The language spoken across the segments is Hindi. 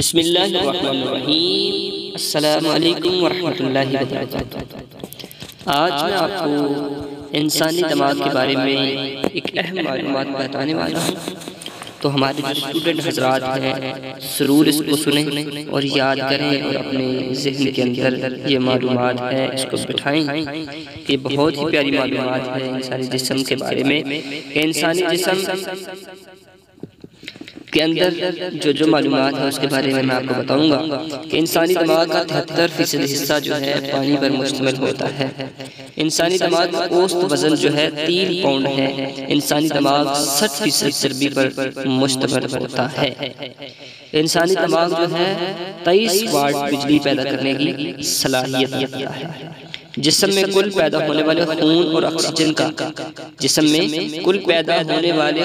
बिस्मिल्लाहिर्रहमानिर्रहीम। अस्सलामु अलैकुम वरहमतुल्लाहि वबरकातुहू। आज मैं आपको इंसानी दिमाग के बारे में एक अहम मालूमात बताने वाला हूँ। तो हमारे जो स्टूडेंट हजरात हैं ज़रूर इसको सुने और याद करें और अपने ज़हन के अंदर ये मालूमात है इसको बिठाएं। ये बहुत ही प्यारी मालूमात है इंसानी जिस्म के बारे में। इंसानी जिस्म के अंदर जो मालूमात है उसके बारे में मैं आपको बताऊंगा कि इंसानी दिमाग का 73% हिस्सा जो है पानी पर मुश्तमिल होता है। इंसानी दिमाग का औसत वजन जो है 3 पाउंड है। इंसानी दिमाग 60% चर्बी पर मुश्तमिल होता है। इंसानी दिमाग जो है 23 वाट बिजली पैदा करने की सलाहियत रखता है। जिस्म में कुल पैदा होने वाले खून और ऑक्सीजन का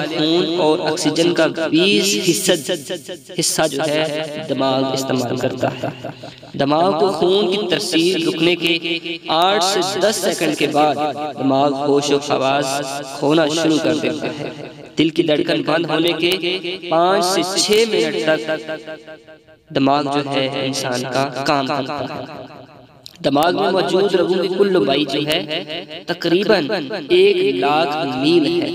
खून और ऑक्सीजन का 20% हिस्सा जो है दिमाग इस्तेमाल करता है। दिमाग को खून की तरसील रुकने के 8 से 10 सेकंड के बाद दिमाग होश और हवास खोना शुरू कर देता है। दिल की धड़कन बंद होने के 5 से 6 मिनट तक दिमाग जो है इंसान का काम करता है। दिमाग में मौजूद रगों की कुल लंबाई जो है तकरीबन 1 लाख मील है।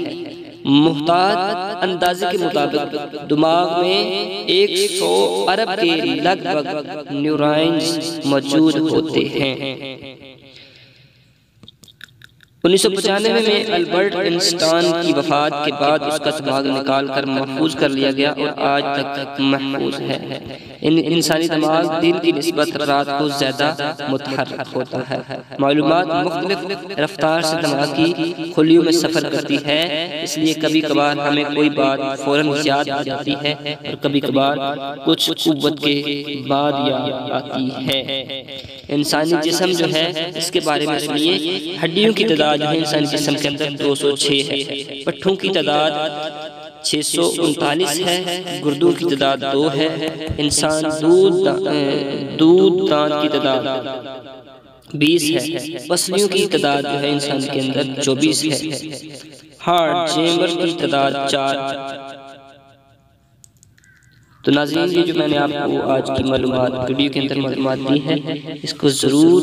मुहतात अंदाजे के मुताबिक दिमाग में 100 अरब के लगभग न्यूरॉन्स मौजूद होते हैं। 1995 में अल्बर्ट आइंस्टाइन की वफात के बाद उसका दिमाग निकाल कर महफूज कर लिया गया और आज तक महफूज है। इंसानी दिमाग दिन की निस्बत रात को ज्यादा मुतहर्रिक होता है। मालूमात मुख्तलिफ रफ्तार से दिमाग की खुलियों में सफर करती है, इसलिए कभी कभार हमें कोई बात फौरन याद आ जाती है और कभी कभार कुछ कुव्वत के बाद याद आती है। इंसानी जिस्म जो है इसके बारे में सुनिए। हड्डियों की तादाद जो है इंसानी जिस्म के अंदर 206 है। पट्ठों की तादाद 639 है। गुर्दों की तादाद 2 है। इंसान दूध दांत की तादाद 20 है। पसलियों की तादाद जो है इंसान के अंदर 24 है। हार्ट चेम्बर की तादाद 4। तो नाज़रीन ये जो मैंने आपको आज की मालूमात वीडियो के अंदर मालूमात दी है इसको ज़रूर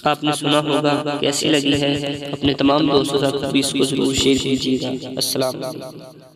आपने सुना होगा, कैसी लगी है अपने तमाम दोस्तों के साथ भी इसको ज़रूर शेयर कीजिएगा। अस्सलाम वालेकुम।